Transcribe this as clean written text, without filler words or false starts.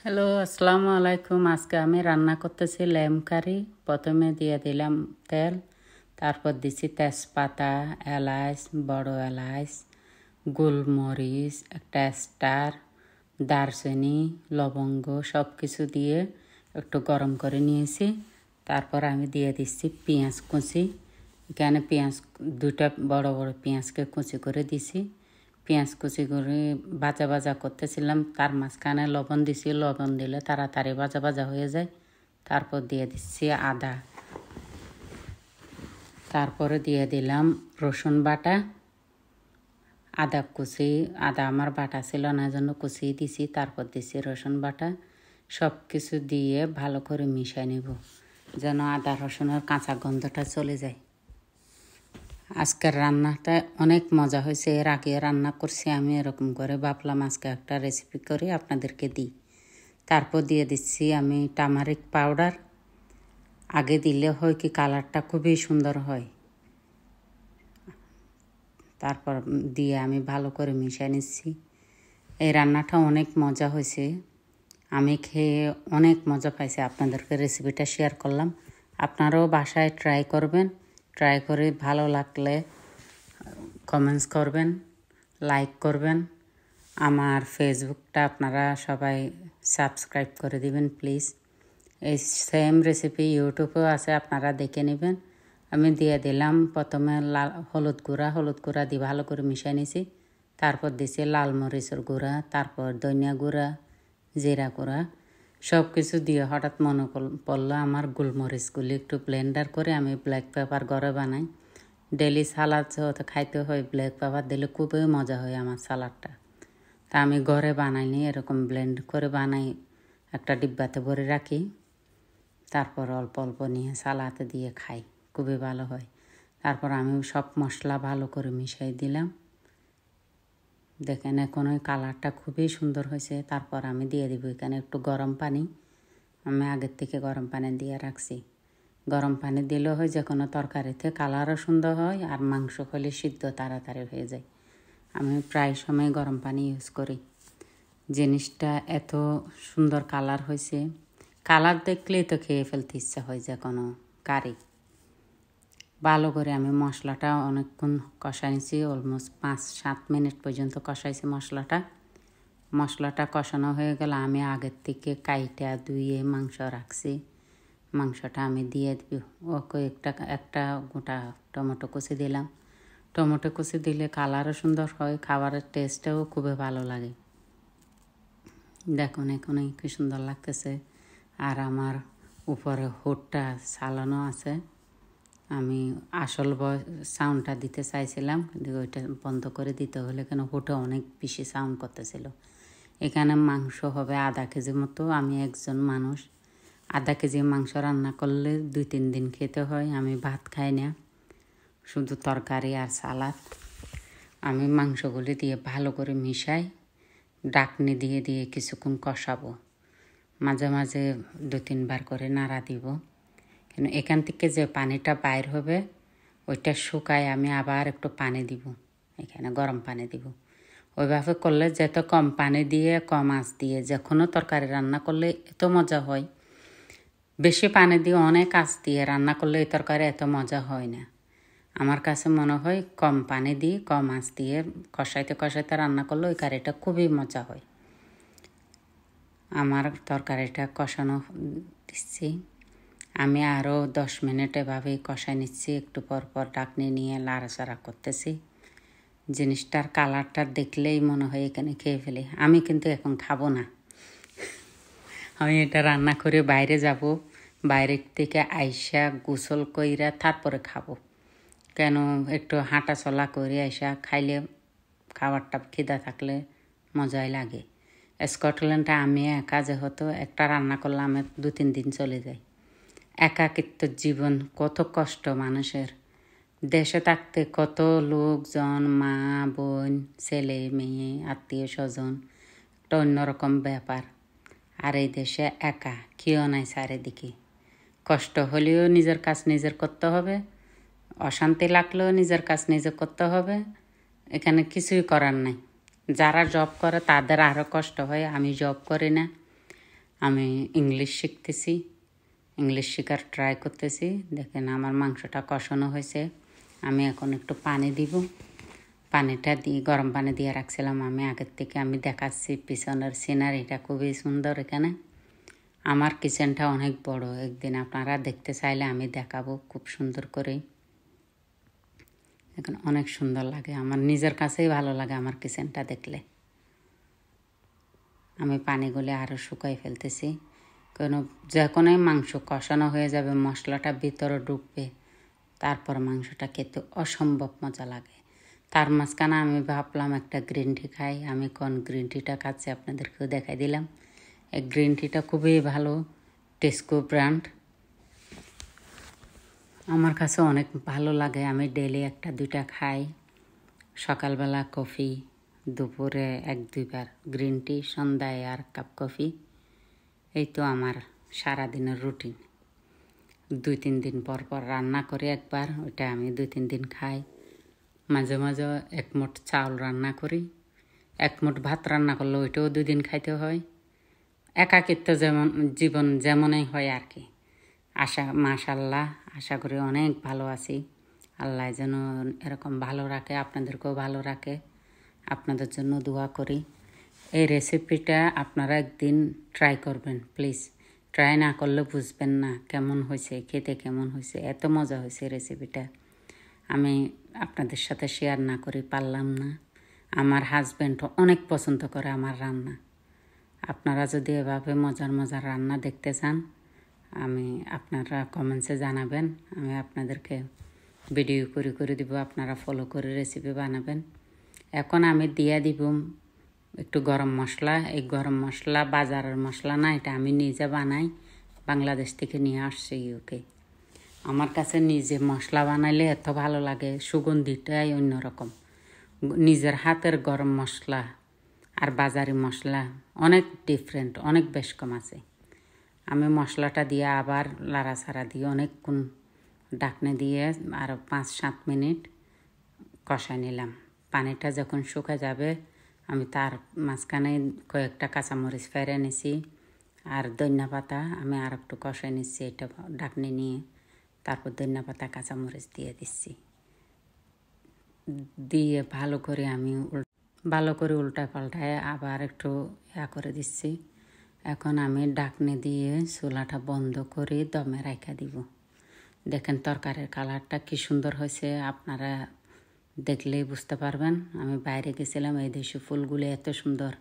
Hello, আসসালামু আলাইকুম। আজকে আমি রান্না করতেছি লেম কারি। প্রথমে দিয়ে দিলাম তেল, তারপর দিছি তেজপাতা, এলাচ, বড় এলাচ, গোলমরিচ, একটা স্টার, দারচিনি, লবঙ্গ সব কিছু দিয়ে একটু গরম করে নিয়েছি। তারপর আমি দিয়ে দিচ্ছি পেঁয়াজ কুচি। এখানে পেঁয়াজ দুটা বড় বড় পেঁয়াজকে কুচি করে দিছি। পেঁয়াজ কুচি করে ভাজা ভাজা করতেছিলাম, তার মাঝখানে লবণ দিছি। লবণ দিলে তাড়াতাড়ি ভাজা ভাজা হয়ে যায়। তারপর দিয়ে দিচ্ছি আদা, তারপরে দিয়ে দিলাম রসুন বাটা, আদা কুচি। আদা আমার বাটা ছিল না, জন্য কুচিয়ে দিছি। তারপর দিছি রসুন বাটা। সব কিছু দিয়ে ভালো করে মিশিয়ে নেব, যেন আদা রসুনের কাঁচা গন্ধটা চলে যায়। আজকের রান্নাটা অনেক মজা হয়েছে। এর আগে রান্না করছি আমি এরকম করে, ভাবলাম আজকে একটা রেসিপি করে আপনাদেরকে দিই। তারপর দিয়ে দিচ্ছি আমি টার্মারিক পাউডার। আগে দিলে হয় কি কালারটা খুবই সুন্দর হয়। তারপর দিয়ে আমি ভালো করে মিশিয়ে নিচ্ছি। এই রান্নাটা অনেক মজা হয়েছে, আমি খেয়ে অনেক মজা পাইছি। আপনাদেরকে রেসিপিটা শেয়ার করলাম। আপনারাও বাসায় ট্রাই করবেন। ট্রাই করে ভালো লাগলে কমেন্টস করবেন, লাইক করবেন। আমার ফেসবুকটা আপনারা সবাই সাবস্ক্রাইব করে দিবেন প্লিজ। এই সেম রেসিপি ইউটিউবেও আছে, আপনারা দেখে নেবেন। আমি দিয়ে দিলাম প্রথমে হলুদ গুঁড়া দিয়ে ভালো করে মিশিয়ে নিয়েছি। তারপর দিছি লাল মরিচের গুঁড়া, তারপর ধনিয়া গুঁড়া, জিরা গুঁড়া, সব কিছু দিয়ে হঠাৎ মনে পড়লো আমার গোলমরিচগুলি একটু ব্লেন্ডার করে আমি ব্ল্যাক পেপার ঘরে বানাই। ডেলি সালাদ যেহেতু খাইতে হয়, ব্ল্যাক পেপার দিলে খুবই মজা হয় আমার সালাদটা। তা আমি ঘরে বানাইনি, এরকম ব্লেন্ড করে বানাই, একটা ডিব্বাতে ভরে রাখি। তারপর অল্প অল্প নিয়ে সালাদে দিয়ে খাই, খুবই ভালো হয়। তারপর আমি সব মশলা ভালো করে মিশিয়ে দিলাম। দেখেন এখন ওই কালারটা খুবই সুন্দর হয়েছে। তারপর আমি দিয়ে দিব এখানে একটু গরম পানি। আমি আগের থেকে গরম পানি দিয়ে রাখছি। গরম পানি দিলেও হয় যে কোনো তরকারিতে কালারও সুন্দর হয়, আর মাংস হলে সিদ্ধ তাড়াতাড়ি হয়ে যায়। আমি প্রায় সময় গরম পানি ইউজ করি। জিনিসটা এত সুন্দর কালার হয়েছে, কালার দেখলেই তো খেয়ে ফেলতে ইচ্ছা হয় যে কোনো কারি। ভালো করে আমি মশলাটা অনেকক্ষণ কষাইছি, অলমোস্ট 5-7 মিনিট পর্যন্ত কষাইছি মশলাটা কষানো হয়ে গেলে আমি আগের থেকে কাইটা ধুয়ে মাংস রাখছি। মাংসটা আমি দিয়ে দিব। ওকে একটা গোটা টমেটো কুচি দিলাম। টমেটো কুচি দিলে কালারও সুন্দর হয়, খাবারের টেস্টটাও খুবই ভালো লাগে। দেখুন এখন কি সুন্দর লাগতেছে। আর আমার উপরে হুডটা চালানো আছে। আমি আসল সাউন্ডটা দিতে চাইছিলাম, কিন্তু ওইটা বন্ধ করে দিতে হলে, কেন হুডে অনেক বেশি সাউন্ড করতেছিল। এখানে মাংস হবে 1/2 কেজি মতো। আমি একজন মানুষ, 1/2 কেজি মাংস রান্না করলে 2-3 দিন খেতে হয়। আমি ভাত খাই না, শুধু তরকারি আর সালাদ। আমি মাংসগুলি দিয়ে ভালো করে মিশাই, ডাকনি দিয়ে দিয়ে কিছুক্ষণ কষাবো। মাঝে মাঝে 2-3 বার করে নাড়া দিব। কেন এখান থেকে যে পানিটা বাইর হবে ওইটা শুকায় আমি আবার একটু পানি দিব, এখানে গরম পানি দিব। ওইভাবে করলে যত কম পানি দিয়ে কম আঁচ দিয়ে যে কোনো তরকারি রান্না করলে এত মজা হয়। বেশি পানি দিয়ে অনেক আঁচ দিয়ে রান্না করলে এই তরকারি এত মজা হয় না। আমার কাছে মনে হয় কম পানি দিয়ে কম আঁচ দিয়ে কষাইতে কষাইতে রান্না করলে ওই কারিটা খুবই মজা হয়। আমার তরকারিটা কষানো দিচ্ছি, আমি আরও 10 মিনিট এভাবেই কষাই নিচ্ছি। একটু পর পর ডাকনি নিয়ে লাড়াচাড়া করতেছি। জিনিসটার কালারটা দেখলেই মনে হয় এখানে খেয়ে ফেলি। আমি কিন্তু এখন খাবো না, আমি এটা রান্না করে বাইরে যাব। বাইরের থেকে আইসা গোসল কইরা তারপরে খাবো। কেন একটু হাঁটা চলা করে আইসা খাইলে খাবারটা খিদা থাকলে মজাই লাগে। স্কটল্যান্ডে আমি একা যেহেতু একটা রান্না করলে আমার 2-3 দিন চলে যায়। একাকিত্ব জীবন, কত কষ্ট মানুষের। দেশে থাকতে কত লোকজন, মা বোন ছেলে মেয়ে আত্মীয় স্বজন, একটা অন্যরকম ব্যাপার। আর এই দেশে একা, কেউ নাই চারিদিকে। কষ্ট হলেও নিজের কাজ নিজের করতে হবে, অশান্তি লাগলেও নিজের কাজ নিজে করতে হবে। এখানে কিছুই করার নাই। যারা জব করে তাদের আরও কষ্ট হয়। আমি জব করি না, আমি ইংলিশ শিখতেছি, ইংলিশ শেখার ট্রাই করতেছি। দেখেন আমার মাংসটা কষানো হয়েছে। আমি এখন একটু পানি দিব। পানিটা দিয়ে গরম পানি দিয়ে রাখছিলাম আমি আগের থেকে। আমি দেখাচ্ছি পিছনের সিনারিটা খুবই সুন্দর। এখানে আমার কিচেনটা অনেক বড়, একদিন আপনারা দেখতে চাইলে আমি দেখাবো খুব সুন্দর করে। এখন অনেক সুন্দর লাগে, আমার নিজের কাছেই ভালো লাগে আমার কিচেনটা দেখলে। আমি পানিগুলো আরও শুকাই ফেলতেছি, কেন যখনই মাংস কষানো হয়ে যাবে মশলাটা ভিতরে ঢুকবে, তারপর মাংসটা খেতে অসম্ভব মজা লাগে। তার মাঝখানে আমি ভাবলাম একটা গ্রিন টি খাই। আমি কোন গ্রিন টিটা খাচ্ছি আপনাদেরকেও দেখাই দিলাম। এই গ্রিন টিটা খুবই ভালো, টেস্কো ব্র্যান্ড। আমার কাছে অনেক ভালো লাগে, আমি ডেলি একটা দুইটা খাই। সকালবেলা কফি, দুপুরে 1-2 বার গ্রিন টি, সন্ধ্যায় আর কাপ কফি। এই তো আমার সারাদিনের রুটিন। 2-3 দিন পর পর রান্না করে একবার, ওইটা আমি 2-3 দিন খাই। মাঝে মাঝে 1 মুঠ চাউল রান্না করি, 1 মুঠ ভাত রান্না করলে ওইটাও 2 দিন খাইতে হয়। একাকিত্ব যেমন জীবন যেমনই হয় আর কি। মাশাআল্লাহ, আশা করি অনেক ভালো আছি। আল্লাহ যেন এরকম ভালো রাখে, আপনাদেরকেও ভালো রাখে। আপনাদের জন্য দোয়া করি। এই রেসিপিটা আপনারা একদিন ট্রাই করবেন প্লিজ। ট্রাই না করলে বুঝবেন না কেমন হয়েছে, খেতে কেমন হয়েছে। এত মজা হয়েছে রেসিপিটা, আমি আপনাদের সাথে শেয়ার না করে পারলাম না। আমার হাজব্যান্ডও অনেক পছন্দ করে আমার রান্না। আপনারা যদি এভাবে মজার মজার রান্না দেখতে চান, আপনারা কমেন্টসে জানাবেন। আমি আপনাদেরকে ভিডিও করে দিব, আপনারা ফলো করে রেসিপি বানাবেন। এখন আমি দিয়ে দিব একটু গরম মশলা। এই গরম মশলা বাজারের মশলা না, এটা আমি নিজে বানাই, বাংলাদেশ থেকে নিয়ে আসছি ইউকে। আমার কাছে নিজে মশলা বানাইলে এত ভালো লাগে, সুগন্ধিটাই অন্যরকম। নিজের হাতের গরম মশলা আর বাজারি মশলা অনেক ডিফারেন্ট, অনেক বেশ কম আছে। আমি মশলাটা দিয়ে আবার লাড়াচাড়া দিয়ে অনেকক্ষণ ঢাকনা দিয়ে আরও 5-7 মিনিট কষাই নিলাম। পানিটা যখন শুকা যাবে, আমি তার মাঝখানে কয়েকটা কাঁচামরিচ ফেরে নিছি আর ধনিয়া পাতা আমি আর একটু কষাই নিচ্ছি। এটা ঢাকনি নিয়ে তারপর ধনিয়া পাতা কাঁচামরিচ দিয়ে দিচ্ছি। দিয়ে ভালো করে উল্টায় পাল্টায় আবার একটু করে দিচ্ছি। এখন আমি ঢাকনি দিয়ে চুলাটা বন্ধ করে দমে রাখা দিব। দেখেন তরকারির কালারটা কি সুন্দর হয়েছে, আপনারা দেখলেই বুঝতে পারবেন। আমি বাইরে গেছিলাম, এই দেশি ফুলগুলো এত সুন্দর